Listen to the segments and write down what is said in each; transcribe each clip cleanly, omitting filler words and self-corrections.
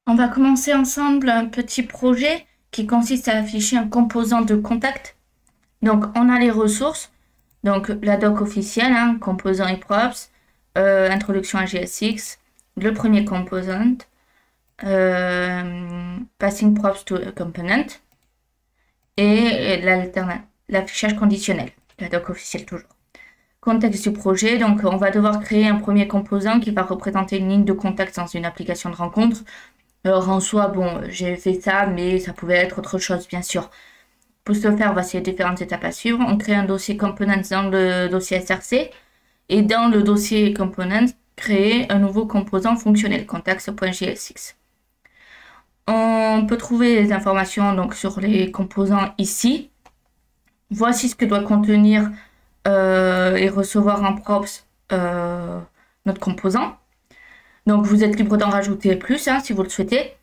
On va commencer ensemble un petit projet qui consiste à afficher un composant de contact. Donc, on a les ressources, donc la doc officielle, composant et props, introduction à JSX, le premier composant, passing props to a component, et l'affichage conditionnel, la doc officielle toujours. Contexte du projet, donc on va devoir créer un premier composant qui va représenter une ligne de contact dans une application de rencontre. Alors en soi, bon, j'ai fait ça, mais ça pouvait être autre chose, bien sûr. Pour ce faire, voici les différentes étapes à suivre. On crée un dossier components dans le dossier SRC et dans le dossier components, créer un nouveau composant fonctionnel, contacts.jsx. On peut trouver les informations donc sur les composants ici. Voici ce que doit contenir et recevoir en props notre composant. Donc vous êtes libre d'en rajouter plus si vous le souhaitez.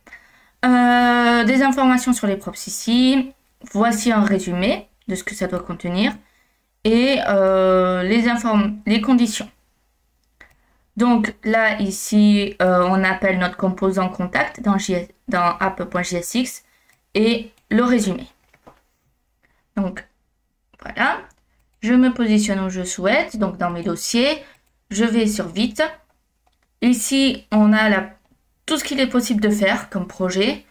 Des informations sur les props ici. Voici un résumé de ce que ça doit contenir. Et les conditions. Donc là, ici, on appelle notre composant contact dans app.jsx et le résumé. Donc voilà. Je me positionne où je souhaite, donc dans mes dossiers. Je vais sur vite. Ici, on a tout ce qu'il est possible de faire comme projet.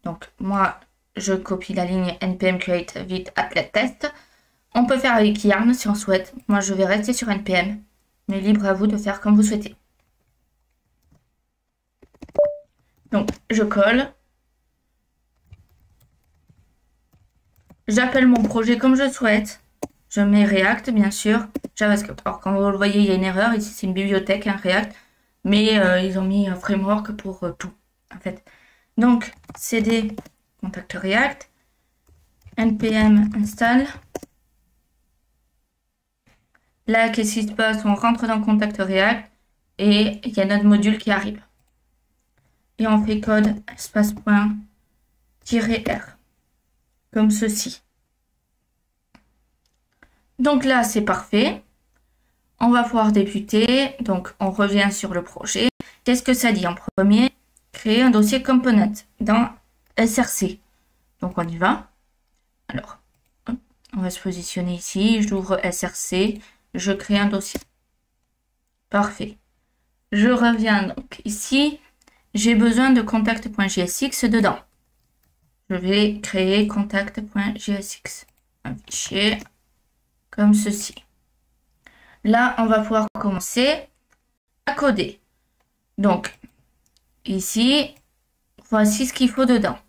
Donc, moi, je copie la ligne npm create vite applet test. On peut faire avec yarn si on souhaite. Moi, je vais rester sur npm. Mais libre à vous de faire comme vous souhaitez. Donc, je colle. J'appelle mon projet comme je souhaite. Je mets React, bien sûr. JavaScript. Alors, comme vous le voyez, il y a une erreur. Ici, c'est une bibliothèque, React. Mais ils ont mis un framework pour tout, en fait. Donc, cd contact React, npm install. Là, qu'est-ce qui se passe? On rentre dans contact React et il y a notre module qui arrive. Et on fait code espace point -r, comme ceci. Donc là, c'est parfait. On va pouvoir débuter. Donc, on revient sur le projet. Qu'est-ce que ça dit en premier? Créer un dossier component dans SRC. Donc, on y va. Alors, on va se positionner ici. J'ouvre SRC. Je crée un dossier. Parfait. Je reviens donc ici. J'ai besoin de contact.jsx dedans. Je vais créer contact.jsx. Un fichier comme ceci. Là, on va pouvoir commencer à coder. Donc, ici, voici ce qu'il faut dedans.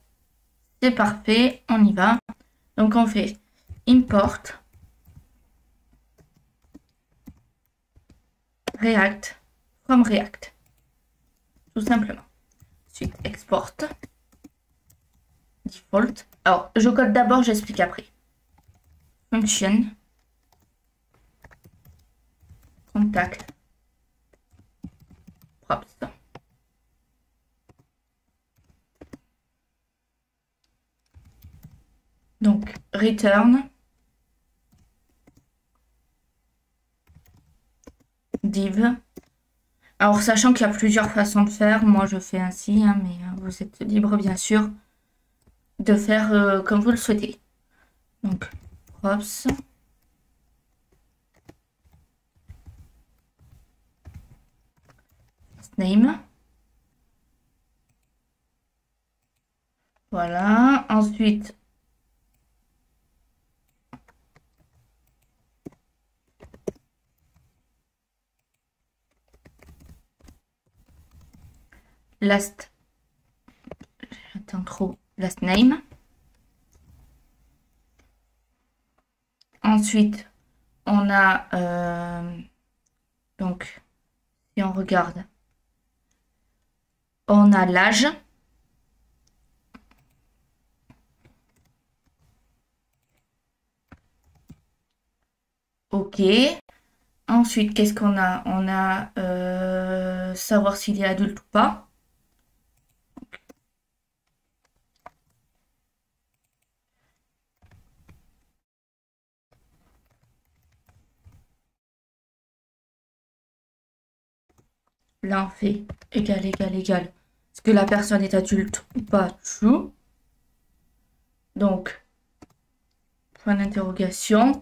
C'est parfait, on y va. Donc, on fait import React from React. Tout simplement. Ensuite, export default. Alors, je code d'abord, j'explique après. Function contact props. Donc, return div. Alors, sachant qu'il y a plusieurs façons de faire, moi je fais ainsi, mais vous êtes libre bien sûr de faire comme vous le souhaitez. Donc, props. Name. Voilà. Ensuite, last. J'attends trop. Last name. Ensuite, on a donc, si on regarde, on a l'âge. Ok. Ensuite, qu'est-ce qu'on a? On a savoir s'il est adulte ou pas. Là, on fait égal, égal, égal. Est-ce que la personne est adulte ou pas? True. Donc, point d'interrogation.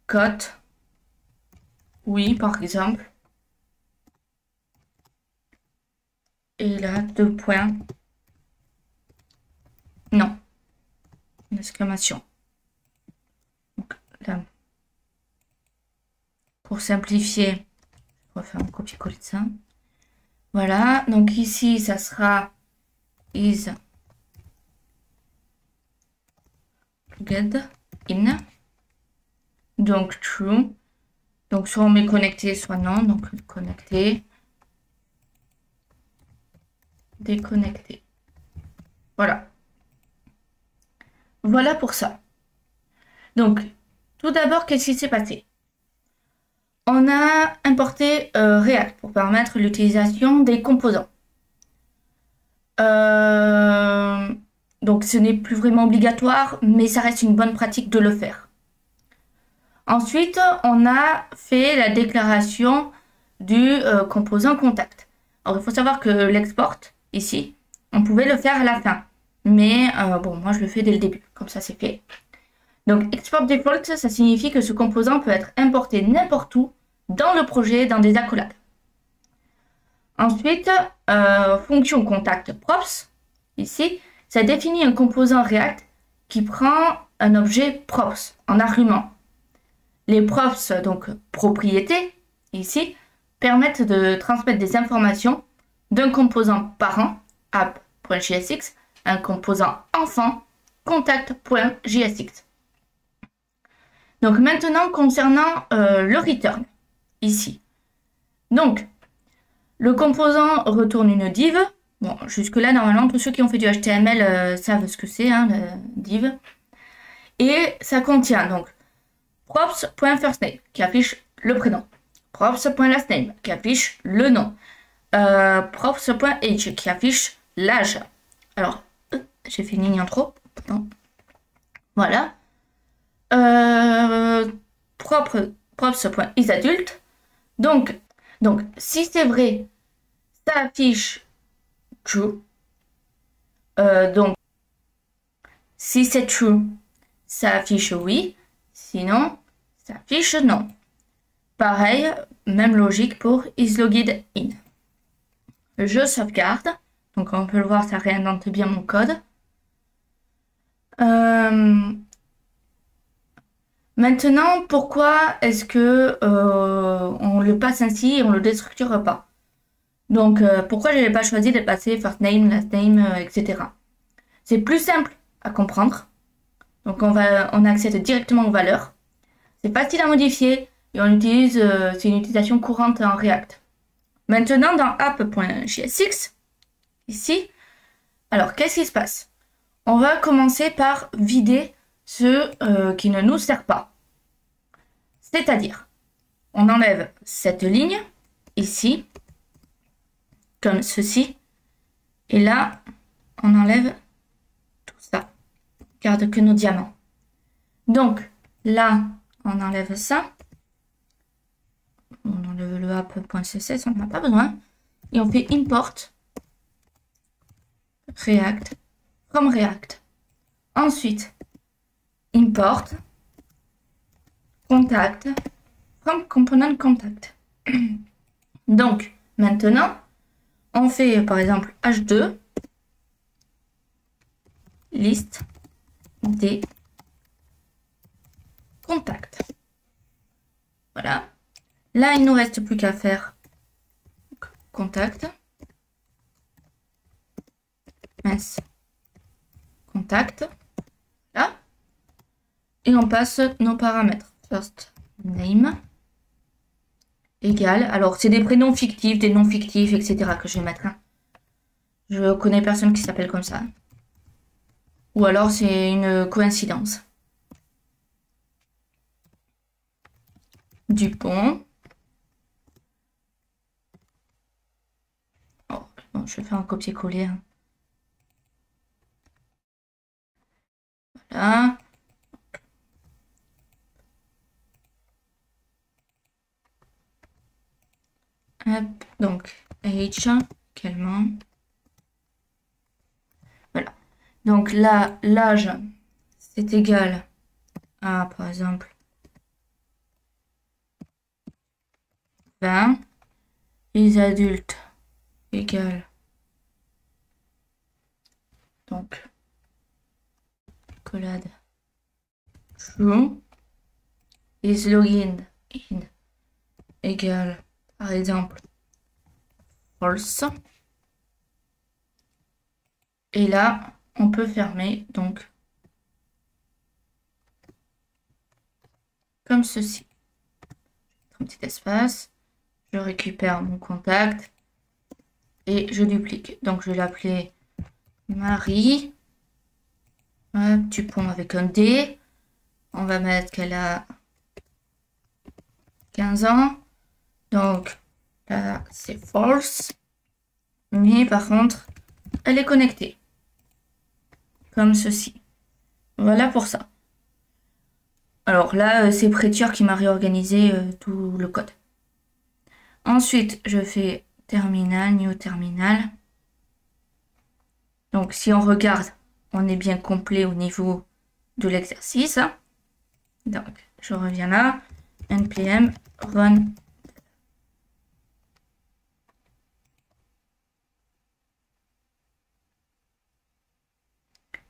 Cote. Oui, par exemple. Et là, 2 points. Non. Une exclamation. Donc, là, pour simplifier, on va faire un copier-coller de ça. Voilà. Donc ici, ça sera is plugged in. Donc true. Donc soit on met connecté, soit non. Donc connecté. Déconnecté. Voilà. Voilà pour ça. Donc, tout d'abord, qu'est-ce qui s'est passé? On a importé React pour permettre l'utilisation des composants. Donc, ce n'est plus vraiment obligatoire, mais ça reste une bonne pratique de le faire. Ensuite, on a fait la déclaration du composant contact. Alors, il faut savoir que l'export, ici, on pouvait le faire à la fin. Mais bon, moi, je le fais dès le début. Comme ça, c'est fait. Donc, export default, ça signifie que ce composant peut être importé n'importe où dans le projet, dans des accolades. Ensuite, fonction contact props, ici, ça définit un composant React qui prend un objet props en argument. Les props, donc propriétés, ici, permettent de transmettre des informations d'un composant parent, app.jsx, un composant enfant, contact.jsx. Donc maintenant, concernant le return, ici. Donc, le composant retourne une div. Bon, jusque-là, normalement, tous ceux qui ont fait du HTML savent ce que c'est, hein, le div. Et ça contient donc props.firstName, qui affiche le prénom. Props.lastName, qui affiche le nom. Props.age, qui affiche l'âge. Alors, j'ai fait une ligne en trop. Non. Voilà. Props.isAdulte. Donc, si c'est vrai, ça affiche true. Donc, si c'est true, ça affiche oui. Sinon, ça affiche non. Pareil, même logique pour isLogged in. Je sauvegarde. Donc, on peut le voir, ça réindente bien mon code. Maintenant, pourquoi est-ce que on le passe ainsi et on le déstructure pas? Donc, pourquoi je n'avais pas choisi de passer first name, last name, etc. C'est plus simple à comprendre. Donc, on accède directement aux valeurs. C'est facile à modifier et on utilise, c'est une utilisation courante en React. Maintenant, dans app.jsx, ici, alors qu'est-ce qui se passe? On va commencer par vider ce qui ne nous sert pas. C'est-à-dire, on enlève cette ligne, ici, comme ceci. Et là, on enlève tout ça. On garde que nos diamants. Donc, là, on enlève ça. On enlève le app.css, on n'en a pas besoin. Et on fait import React from React. Ensuite, import contact from component contact. Donc, maintenant, on fait par exemple H2 liste des contacts. Voilà. Là, il ne nous reste plus qu'à faire contact. Mince. Contact. Là. Et on passe nos paramètres. First name égale. Alors, c'est des prénoms fictifs, des noms fictifs, etc. que je vais mettre. Hein. Je connais personne qui s'appelle comme ça. Ou alors, c'est une coïncidence. Dupont. Oh, bon, je vais faire un copier-coller. Hein. Voilà. Hop, donc, H également. Donc là, l'âge, c'est égal à, par exemple, 20. Les adultes égale, donc, collade true. Les login in égale, par exemple, false. Et là, on peut fermer, donc, comme ceci. Un petit espace. Je récupère mon contact et je duplique. Donc, je vais l'appeler Marie. Hop, Dupont avec un D. On va mettre qu'elle a 15 ans. Donc, là, c'est false. Mais par contre, elle est connectée. Comme ceci. Voilà pour ça. Alors là, c'est Prettier qui m'a réorganisé tout le code. Ensuite, je fais terminal, new terminal. Donc, si on regarde, on est bien complet au niveau de l'exercice. Donc, je reviens là. npm run.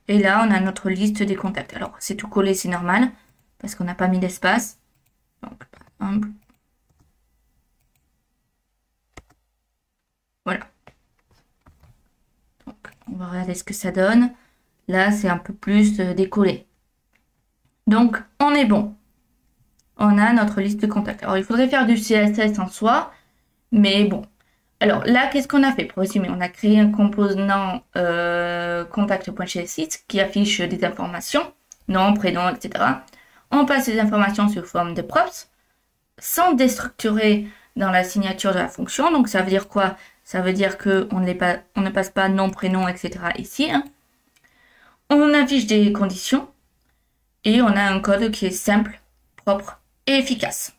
Et là, on a notre liste des contacts. Alors, c'est tout collé, c'est normal, parce qu'on n'a pas mis d'espace. Donc, par exemple, voilà. Donc, on va regarder ce que ça donne. Là, c'est un peu plus décollé. Donc, on est bon. On a notre liste de contacts. Alors, il faudrait faire du CSS en soi, mais bon. Alors là, qu'est-ce qu'on a fait pour résumer? On a créé un composant contact.csx qui affiche des informations, nom, prénom, etc. On passe ces informations sous forme de props, sans déstructurer dans la signature de la fonction. Donc ça veut dire quoi? Ça veut dire qu'on ne passe pas nom, prénom, etc. ici. Hein. On affiche des conditions et on a un code qui est simple, propre et efficace.